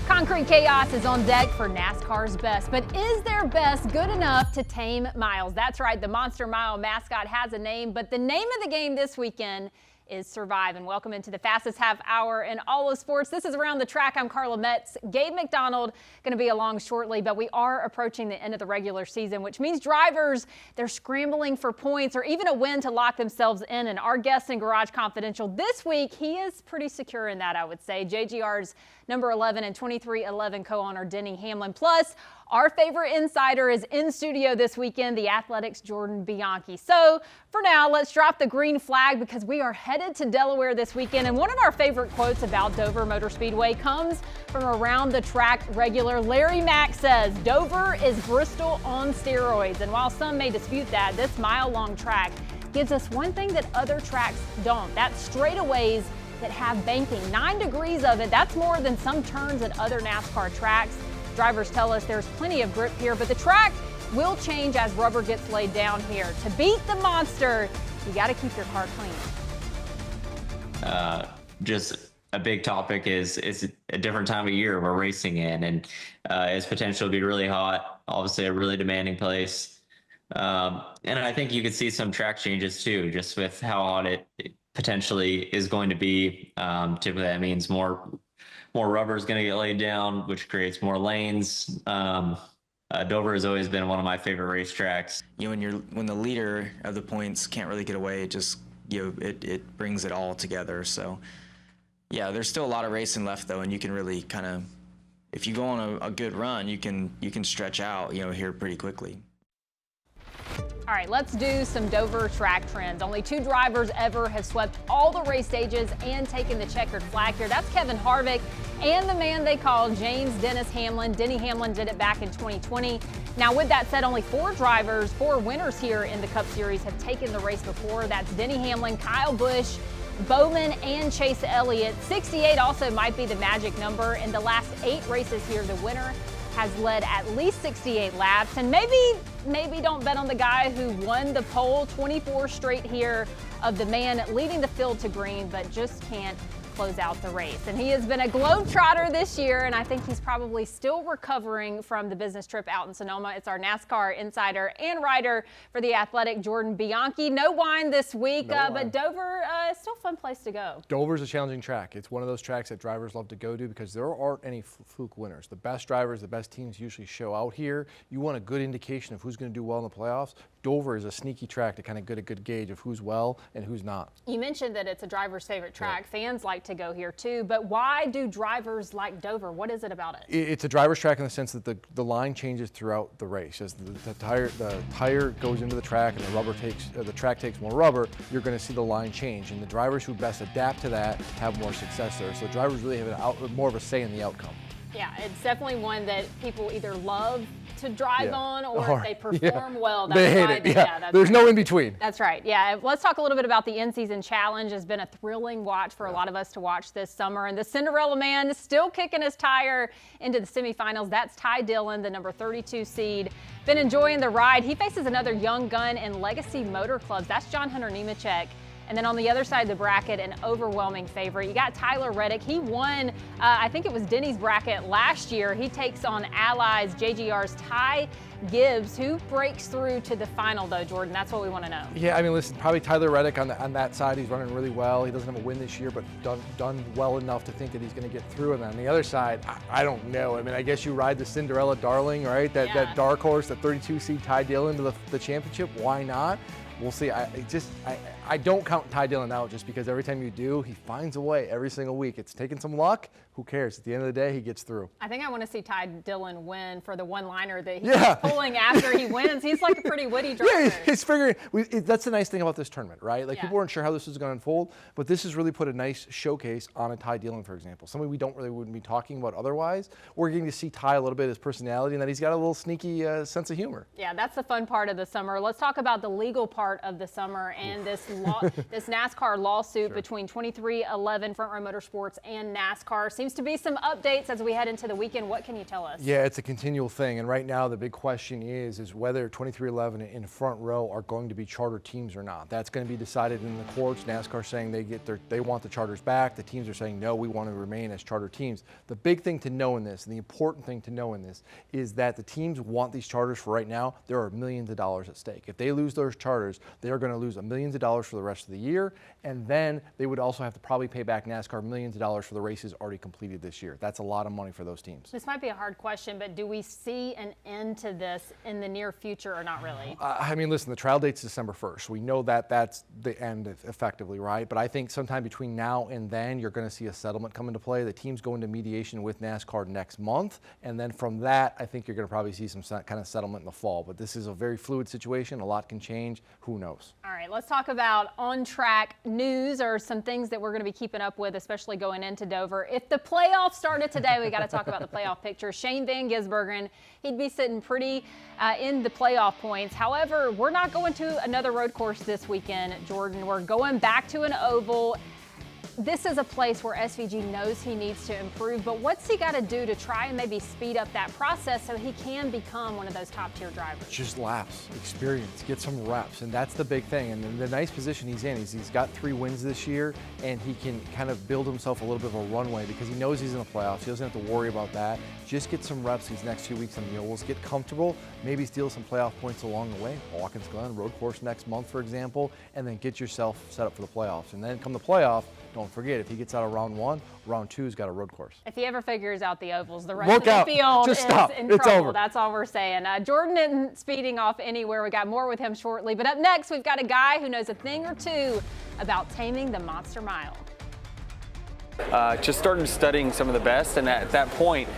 Concrete chaos is on deck for NASCAR's best, but is their best good enough to tame Miles? That's right, the Monster Mile mascot has a name, but the name of the game this weekend is Survive. And welcome into the fastest half hour in all of sports. This is Around the Track. I'm Carla Metz. Gabe McDonald going to be along shortly, but we are approaching the end of the regular season, which means drivers, they're scrambling for points or even a win to lock themselves in. And our guest in Garage Confidential this week, he is pretty secure in that, I would say. JGR's number 11 and 2311 co-owner Denny Hamlin. Plus, our favorite insider is in studio this weekend, the Athletics' Jordan Bianchi. So for now, let's drop the green flag because we are headed to Delaware this weekend. And one of our favorite quotes about Dover Motor Speedway comes from Around the Track regular Larry Mack says, "Dover is Bristol on steroids." And while some may dispute that, this mile-long track gives us one thing that other tracks don't. That's straightaways that have banking. 9 degrees of it, that's more than some turns at other NASCAR tracks. Drivers tell us there's plenty of grip here, but the track will change as rubber gets laid down here. To beat the monster, you got to keep your car clean. Just a big topic is a different time of year we're racing in, and it's potential to be really hot, obviously a really demanding place. And I think you could see some track changes too, just with how hot it potentially is going to be. Typically that means more rubber is going to get laid down, which creates more lanes. Dover has always been one of my favorite racetracks. You know, when the leader of the points can't really get away, it just, it brings it all together. So yeah, there's still a lot of racing left though, and you can really kind of, if you go on a good run, you can stretch out, here pretty quickly. All right, let's do some Dover track trends. Only 2 drivers ever have swept all the race stages and taken the checkered flag here. That's Kevin Harvick and the man they call James Dennis Hamlin. Denny Hamlin did it back in 2020. Now, with that said, only 4 winners here in the Cup Series have taken the race before. That's Denny Hamlin, Kyle Busch, Bowman, and Chase Elliott. 68 also might be the magic number. In the last 8 races here, the winner has led at least 68 laps. And maybe don't bet on the guy who won the pole 24 straight here of the man leading the field to green, but just can't close out the race. And he has been a globetrotter this year, and I think he's probably still recovering from the business trip out in Sonoma. It's our NASCAR insider and writer for The Athletic, Jordan Bianchi. No wine this week, but Dover is still a fun place to go. Dover's a challenging track. It's one of those tracks that drivers love to go to because there aren't any fluke winners. The best drivers, the best teams usually show out here. You want a good indication of who's going to do well in the playoffs. Dover is a sneaky track to kind of get a good gauge of who's well and who's not. You mentioned that it's a driver's favorite track. Yeah. Fans like to go here too, but why do drivers like Dover? What is it about it? It's a driver's track in the sense that the line changes throughout the race. As the tire goes into the track and the track takes more rubber, you're going to see the line change, and the drivers who best adapt to that have more success there. So drivers really have more of a say in the outcome. Yeah, it's definitely one that people either love to drive on or if they perform well, that's they hate it. There's no in between. That's right. Yeah, let's talk a little bit about the in-season challenge. It's been a thrilling watch for a lot of us to watch this summer, and the Cinderella man is still kicking his tire into the semifinals. That's Ty Dillon, the number 32 seed. Been enjoying the ride. He faces another young gun in Legacy Motor Clubs. That's John Hunter Nemechek. And then on the other side of the bracket, an overwhelming favorite. You got Tyler Reddick. He won, I think it was Denny's bracket last year. He takes on Allies JGR's Ty Gibbs. Who breaks through to the final, though, Jordan? That's what we want to know. Yeah, I mean, listen, probably Tyler Reddick on that side. He's running really well. He doesn't have a win this year, but done well enough to think that he's going to get through. And then on the other side, I don't know. I mean, I guess you ride the Cinderella darling, right? That dark horse, the 32 seed Ty Dillon to the championship. Why not? We'll see. I don't count Ty Dillon out just because every time you do, he finds a way every single week. It's taking some luck. Who cares? At the end of the day, he gets through. I think I want to see Ty Dillon win for the one-liner that he's pulling after he wins. He's like a pretty witty driver. Yeah, he's figuring. That's the nice thing about this tournament, right? Like people weren't sure how this was going to unfold, but this has really put a nice showcase on a Ty Dillon, for example. Somebody we wouldn't be talking about otherwise. We're getting to see Ty a little bit, his personality, and that he's got a little sneaky sense of humor. Yeah, that's the fun part of the summer. Let's talk about the legal part part of the summer, and this NASCAR lawsuit between 2311 Front Row Motorsports and NASCAR. Seems to be some updates as we head into the weekend. What can you tell us? Yeah, it's a continual thing, and right now the big question is whether 2311 and Front Row are going to be charter teams or not. That's going to be decided in the courts. NASCAR saying they want the charters back. The teams are saying no, we want to remain as charter teams. The big thing to know in this, and the important thing to know in this, is that the teams want these charters for right now. There are millions of dollars at stake. If they lose those charters, they are going to lose millions of dollars for the rest of the year, and then they would also have to probably pay back NASCAR millions of dollars for the races already completed this year. That's a lot of money for those teams. This might be a hard question, but do we see an end to this in the near future or not really? I mean, listen, the trial date's December 1st. We know that that's the end effectively, right? But I think sometime between now and then, you're going to see a settlement come into play. The teams go into mediation with NASCAR next month, and then from that, I think you're going to probably see some kind of settlement in the fall. But this is a very fluid situation. A lot can change. Who knows? All right, let's talk about on-track news or some things that we're going to be keeping up with, especially going into Dover. If the playoffs started today, we got to talk about the playoff picture. Shane Van Gisbergen, he'd be sitting pretty in the playoff points. However, we're not going to another road course this weekend, Jordan. We're going back to an oval. This is a place where SVG knows he needs to improve, but what's he got to do to try and maybe speed up that process so he can become one of those top-tier drivers? Just laps, experience, get some reps, and that's the big thing. And the nice position he's in is he's got 3 wins this year, and he can kind of build himself a little bit of a runway because he knows he's in the playoffs. He doesn't have to worry about that. Just get some reps these next 2 weeks on the ovals, get comfortable, maybe steal some playoff points along the way. Watkins Glen, road course next month, for example, and then get yourself set up for the playoffs. And then come the playoff, don't forget, if he gets out of round 1, round 2's got a road course. If he ever figures out the ovals, the rest of the field is in it's trouble. over. That's all we're saying. Jordan isn't speeding off anywhere. We got more with him shortly. But up next, we've got a guy who knows a thing or two about taming the Monster Mile. Just started studying some of the best, and at that point,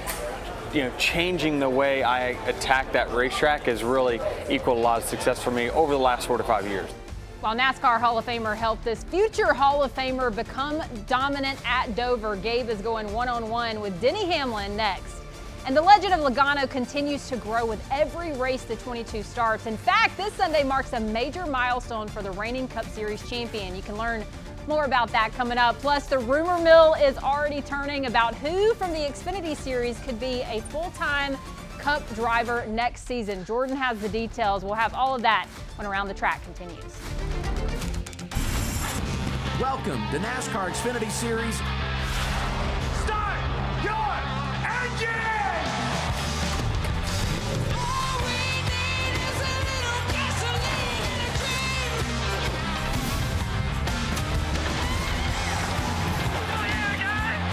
changing the way I attack that racetrack has really equaled a lot of success for me over the last 4 to 5 years. While NASCAR Hall of Famer helped this future Hall of Famer become dominant at Dover, Gabe is going one-on-one with Denny Hamlin next. And the legend of Logano continues to grow with every race the 22 starts. In fact, this Sunday marks a major milestone for the reigning Cup Series champion. You can learn more about that coming up. Plus, the rumor mill is already turning about who from the Xfinity Series could be a full-time Cup driver next season. Jordan has the details. We'll have all of that when Around the Track continues. Welcome to NASCAR Xfinity Series. Start your engine! All we need is a little gasoline and a dream. Oh yeah, guys!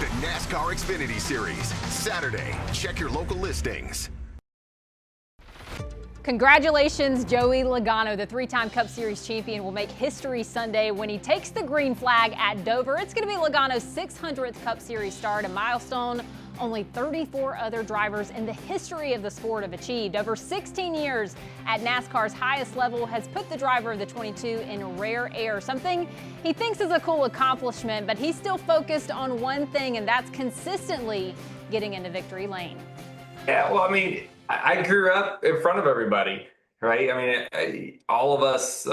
The NASCAR Xfinity Series, Saturday. Check your local listings. Congratulations, Joey Logano. The 3-time Cup Series champion will make history Sunday when he takes the green flag at Dover. It's going to be Logano's 600th Cup Series start, a milestone only 34 other drivers in the history of the sport have achieved. Over 16 years at NASCAR's highest level has put the driver of the 22 in rare air, something he thinks is a cool accomplishment, but he's still focused on one thing, and that's consistently getting into victory lane. Yeah, well, I mean, I grew up in front of everybody, right? I mean, all of us,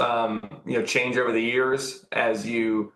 change over the years as you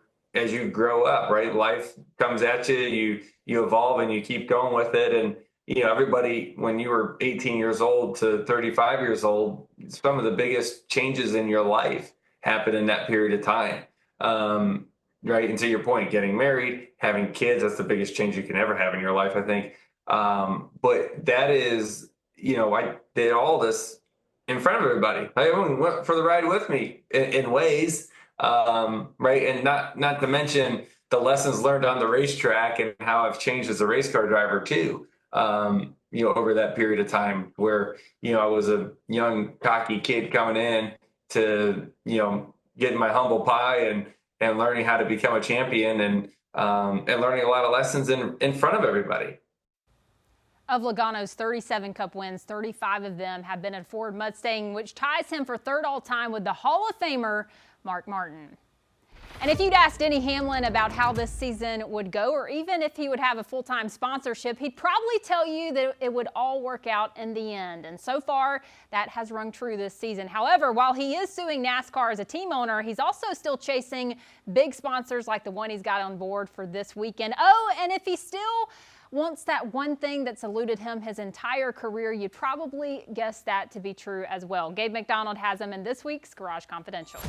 grow up, right? Life comes at you, you evolve and you keep going with it. And, everybody, when you were 18 years old to 35 years old, some of the biggest changes in your life happen in that period of time, right? And to your point, getting married, having kids, that's the biggest change you can ever have in your life, I think. But that is, I did all this in front of everybody. Everyone went for the ride with me in ways, right? And not to mention the lessons learned on the racetrack and how I've changed as a race car driver too, over that period of time where, I was a young, cocky kid coming in to, getting my humble pie and learning how to become a champion and learning a lot of lessons in front of everybody. Of Logano's 37 Cup wins, 35 of them have been at Ford Mustang, which ties him for third all-time with the Hall of Famer, Mark Martin. And if you'd asked Denny Hamlin about how this season would go, or even if he would have a full-time sponsorship, he'd probably tell you that it would all work out in the end. And so far, that has rung true this season. However, while he is suing NASCAR as a team owner, he's also still chasing big sponsors like the one he's got on board for this weekend. Oh, and if he still wants that one thing that's eluded him his entire career, you'd probably guess that to be true as well. Gabe McDonald has him in this week's Garage Confidential.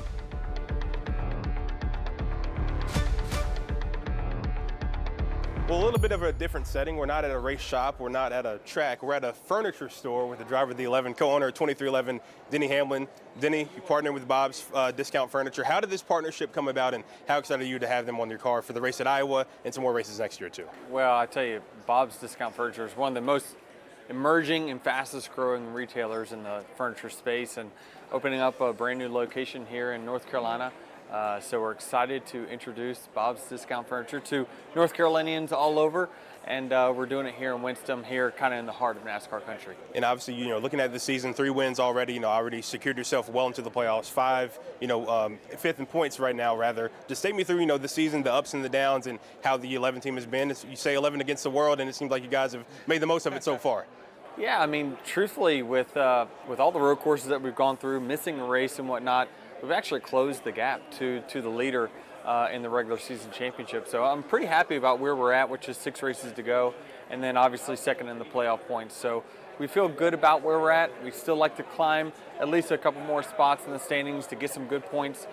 Well, a little bit of a different setting. We're not at a race shop. We're not at a track. We're at a furniture store with the driver of the 11, co-owner of 2311, Denny Hamlin. Denny, you partnered with Bob's Discount Furniture. How did this partnership come about, and how excited are you to have them on your car for the race at Iowa and some more races next year, too? Well, I tell you, Bob's Discount Furniture is one of the most emerging and fastest growing retailers in the furniture space, and opening up a brand new location here in North Carolina. So we're excited to introduce Bob's Discount Furniture to North Carolinians all over, and we're doing it here in Winston, here kind of in the heart of NASCAR country. And obviously, looking at the season, 3 wins already, already secured yourself well into the playoffs, 5, fifth in points right now, rather. Just take me through, the season, the ups and the downs, and how the 11 team has been. You say 11 against the world, and it seems like you guys have made the most of it so far. Yeah, I mean, truthfully, with all the road courses that we've gone through, missing a race and whatnot, we've actually closed the gap to the leader in the regular season championship. So I'm pretty happy about where we're at, which is 6 races to go, and then obviously second in the playoff points. So we feel good about where we're at. We still like to climb at least a couple more spots in the standings to get some good points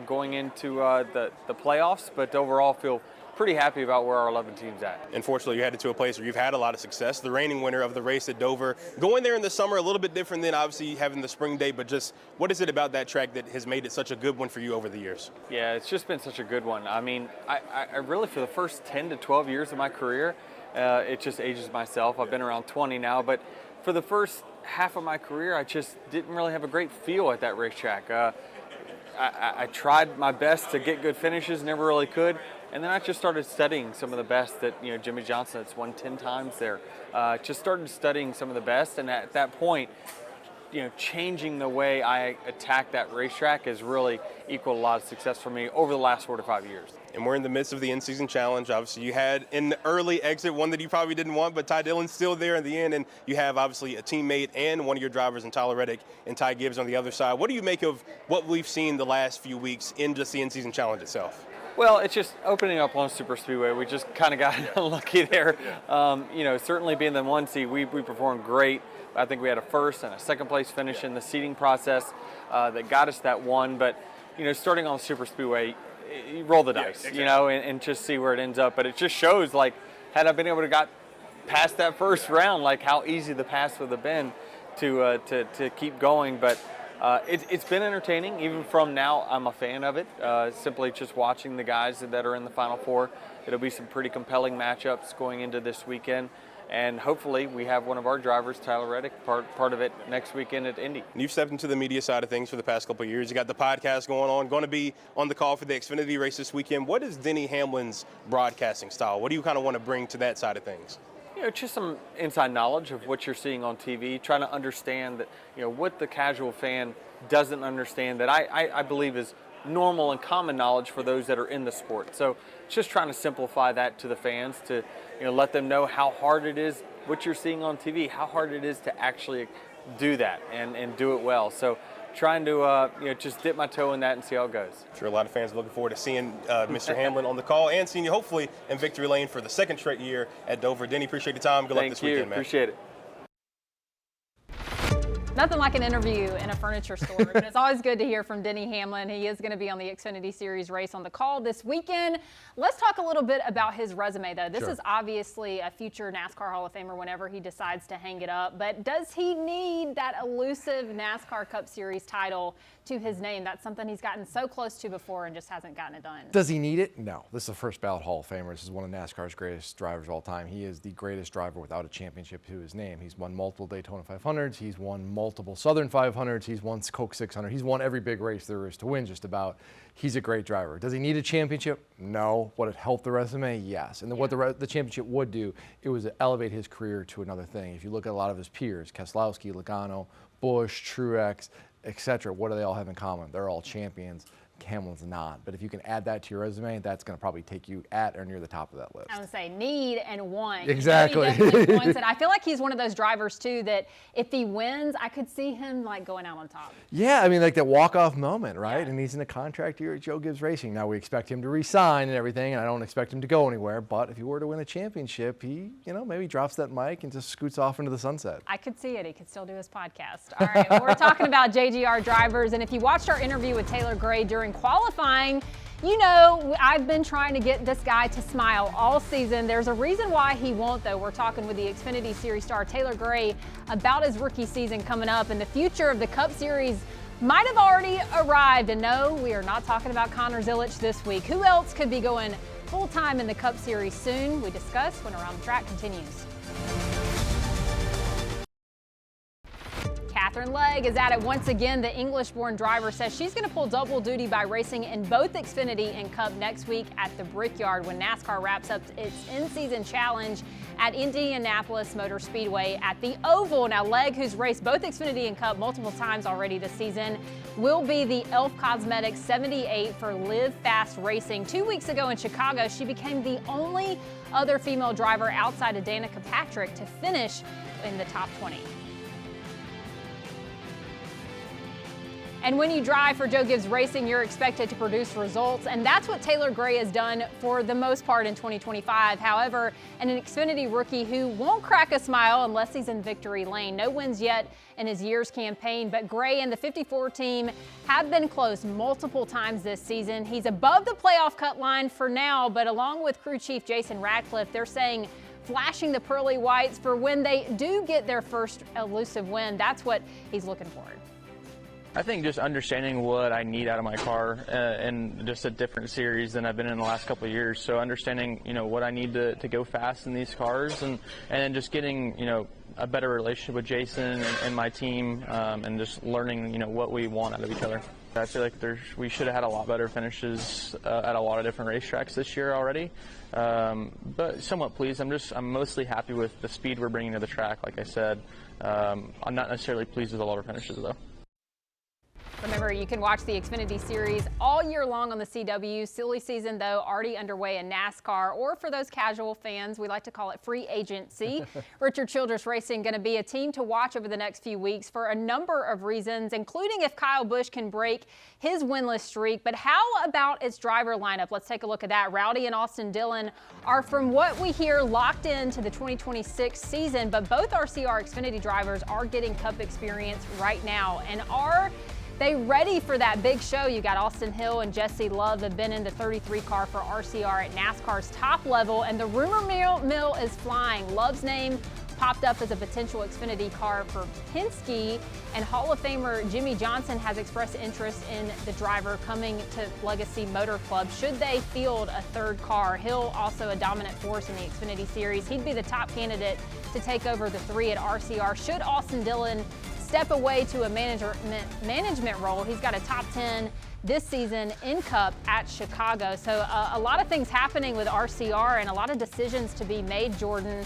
going into the playoffs, but overall feel pretty happy about where our 11 team's at. Unfortunately, you headed to a place where you've had a lot of success. The reigning winner of the race at Dover. Going there in the summer, a little bit different than obviously having the spring date, but just what is it about that track that has made it such a good one for you over the years? Yeah, it's just been such a good one. I mean, I really, for the first 10 to 12 years of my career, it just ages myself. I've been around 20 now, but for the first half of my career, I just didn't really have a great feel at that racetrack. I tried my best to get good finishes, never really could. And then I just started studying some of the best that, Jimmy Johnson that's won 10 times there. Just started studying some of the best, and at that point, changing the way I attack that racetrack has really equaled a lot of success for me over the last 4 to 5 years. And we're in the midst of the in-season challenge. Obviously, you had in the early exit one that you probably didn't want, but Ty Dillon's still there in the end, and you have obviously a teammate and one of your drivers in Tyler Reddick and Ty Gibbs on the other side. What do you make of what we've seen the last few weeks in just the in-season challenge itself? Well, it's just opening up on Super Speedway. We just kind of got unlucky there. Certainly being the 1 seed, we performed great. I think we had a first and a second place finish in the seeding process that got us that 1. But, starting on Super Speedway, you roll the dice, exactly. and just see where it ends up. But it just shows, like, had I been able to got past that first round, like how easy the pass would have been to keep going. But it's been entertaining. Even from now, I'm a fan of it. Simply just watching the guys that are in the Final Four. It'll be some pretty compelling matchups going into this weekend. And hopefully we have one of our drivers, Tyler Reddick, part of it next weekend at Indy. You've stepped into the media side of things for the past couple of years. You got the podcast going to be on the call for the Xfinity race this weekend. What is Denny Hamlin's broadcasting style? What do you kind of want to bring to that side of things? Just some inside knowledge of what you're seeing on TV, trying to understand that, what the casual fan doesn't understand that I believe is normal and common knowledge for those that are in the sport. So just trying to simplify that to the fans to, let them know how hard it is, what you're seeing on TV, how hard it is to actually do that and do it well. So trying to just dip my toe in that and see how it goes. I'm sure a lot of fans are looking forward to seeing Mr. Hamlin on the call and seeing you hopefully in victory lane for the 2nd straight year at Dover. Denny, appreciate your time. Good luck this weekend, man. Appreciate it. Nothing like an interview in a furniture store, but it's always good to hear from Denny Hamlin. He is going to be on the Xfinity Series race on the call this weekend. Let's talk a little bit about his resume, though. This is obviously a future NASCAR Hall of Famer whenever he decides to hang it up, but does he need that elusive NASCAR Cup Series title to his name? That's something he's gotten so close to before and just hasn't gotten it done. Does he need it? No. This is a first ballot Hall of Famer. This is one of NASCAR's greatest drivers of all time. He is the greatest driver without a championship to his name. He's won multiple Daytona 500s. He's won multiple Southern 500s. He's won Coke 600. He's won every big race there is to win just about. He's a great driver. Does he need a championship? No. Would it help the resume? Yes. And what the championship would do, it was elevate his career to another thing. If you look at a lot of his peers, Keselowski, Logano, Busch, Truex, etc., what do they all have in common? They're all champions. Hamlin's not. But if you can add that to your resume, that's going to probably take you at or near the top of that list. I would say need and want. Exactly. He definitely wants it. I feel like he's one of those drivers too that if he wins, I could see him like going out on top. Yeah, I mean, like that walk-off moment, right? Yeah. And he's in a contract year at Joe Gibbs Racing. Now we expect him to re-sign and everything, and I don't expect him to go anywhere. But if he were to win a championship, he, maybe drops that mic and just scoots off into the sunset. I could see it. He could still do his podcast. All right, well, we're talking about JGR drivers, and if you watched our interview with Taylor Gray during qualifying, I've been trying to get this guy to smile all season. There's a reason why he won't, though. We're talking with the Xfinity Series star Taylor Gray about his rookie season coming up, and the future of the Cup Series might have already arrived. And no, we are not talking about Connor Zilisch this week. Who else could be going full-time in the Cup Series soon? We discuss when Around the Track continues. Catherine Legg is at it once again. The English-born driver says she's going to pull double duty by racing in both Xfinity and Cup next week at the Brickyard when NASCAR wraps up its in-season challenge at Indianapolis Motor Speedway at the Oval. Now, Legg, who's raced both Xfinity and Cup multiple times already this season, will be the Elf Cosmetics 78 for Live Fast Racing. 2 weeks ago in Chicago, she became the only other female driver outside of Danica Patrick to finish in the top 20. And when you drive for Joe Gibbs Racing, you're expected to produce results, and that's what Taylor Gray has done for the most part in 2025. However, an Xfinity rookie who won't crack a smile unless he's in victory lane. No wins yet in his year's campaign, but Gray and the 54 team have been close multiple times this season. He's above the playoff cut line for now, but along with crew chief Jason Radcliffe, they're saying flashing the pearly whites for when they do get their first elusive win. That's what he's looking for. I think just understanding what I need out of my car in just a different series than I've been in the last couple of years. So understanding, what I need to go fast in these cars and then just getting, a better relationship with Jason and my team and just learning, what we want out of each other. I feel like we should have had a lot better finishes at a lot of different racetracks this year already, but somewhat pleased. I'm mostly happy with the speed we're bringing to the track. Like I said, I'm not necessarily pleased with a lot of finishes though. Remember, you can watch the Xfinity Series all year long on the CW. Silly season, though, already underway in NASCAR, or for those casual fans, we like to call it free agency. Richard Childress Racing going to be a team to watch over the next few weeks for a number of reasons, including if Kyle Busch can break his winless streak. But how about its driver lineup? Let's take a look at that. Rowdy and Austin Dillon are, from what we hear, locked into the 2026 season, but both RCR Xfinity drivers are getting Cup experience right now. And are they ready for that big show? You got Austin Hill and Jesse Love have been in the 33 car for RCR at NASCAR's top level, and the rumor mill is flying. Love's name popped up as a potential Xfinity car for Penske, and Hall of Famer Jimmy Johnson has expressed interest in the driver coming to Legacy Motor Club should they field a third car. Hill also a dominant force in the Xfinity Series. He'd be the top candidate to take over the 3 at RCR should Austin Dillon step away to a management role. He's got a top 10 this season in Cup at Chicago. So a lot of things happening with RCR and a lot of decisions to be made, Jordan.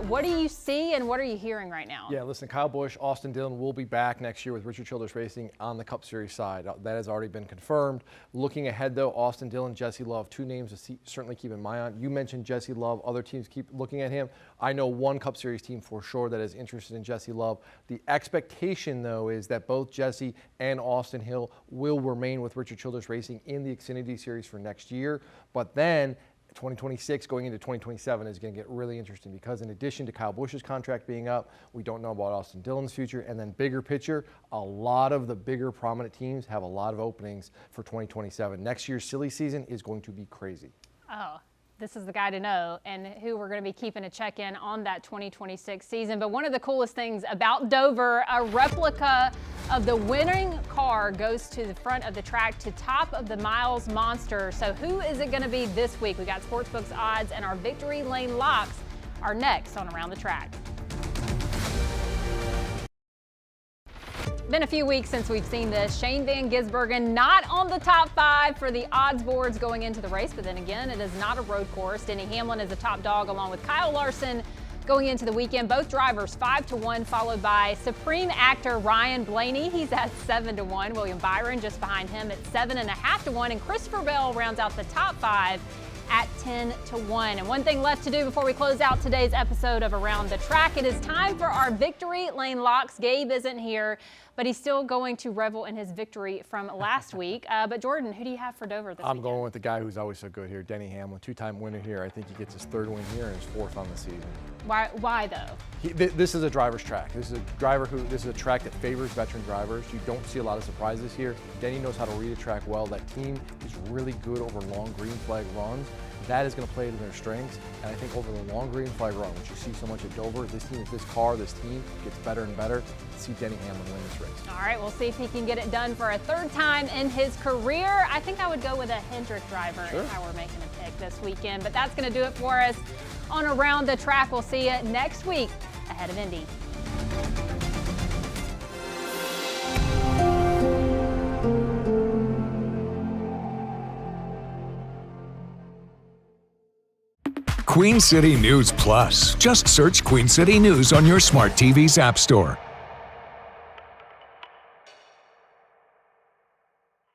What do you see and what are you hearing right now? Yeah, listen, Kyle Busch, Austin Dillon will be back next year with Richard Childress Racing on the Cup Series side. That has already been confirmed. Looking ahead, though, Austin Dillon, Jesse Love, 2 names to certainly keep in mind. You mentioned Jesse Love. Other teams keep looking at him. I know one Cup Series team for sure that is interested in Jesse Love. The expectation, though, is that both Jesse and Austin Hill will remain with Richard Childress Racing in the Xfinity Series for next year. But then 2026 going into 2027 is going to get really interesting because in addition to Kyle Busch's contract being up, we don't know about Austin Dillon's future. And then bigger picture, a lot of the bigger prominent teams have a lot of openings for 2027. Next year's silly season is going to be crazy. Oh, this is the guy to know and who we're going to be keeping a check-in on that 2026 season. But one of the coolest things about Dover, a replica of the winning car goes to the front of the track to top of the Miles Monster. So who is it going to be this week? We got Sportsbook's odds and our victory lane locks are next on Around the Track. Been a few weeks since we've seen this. Shane Van Gisbergen not on the top 5 for the odds boards going into the race, but then again, it is not a road course. Denny Hamlin is a top dog along with Kyle Larson, Going into the weekend, both drivers 5-1, followed by Supreme actor Ryan Blaney. He's at 7-1. William Byron just behind him at 7.5-1. And Christopher Bell rounds out the top 5 at 10-1. And one thing left to do before we close out today's episode of Around the Track. It is time for our victory lane locks. Gabe isn't here, but he's still going to revel in his victory from last week. But Jordan, who do you have for Dover this I'm weekend? going with the guy who's always so good here, Denny Hamlin, 2-time winner here. I think he gets his 3rd win here and his 4th on the season. Why though? This is a driver's track. This is a track that favors veteran drivers. You don't see a lot of surprises here. Denny knows how to read a track well. That team is really good over long green flag runs. That is going to play to their strengths. And I think over the long green flag run, which you see so much at Dover, this team, this team gets better and better. See Denny Hamlin win this race. All right, we'll see if he can get it done for a 3rd time in his career. I think I would go with a Hendrick driver if I were making a pick this weekend. But that's going to do it for us on Around the Track. We'll see you next week ahead of Indy. Queen City News Plus. Just search Queen City News on your smart TV's app store.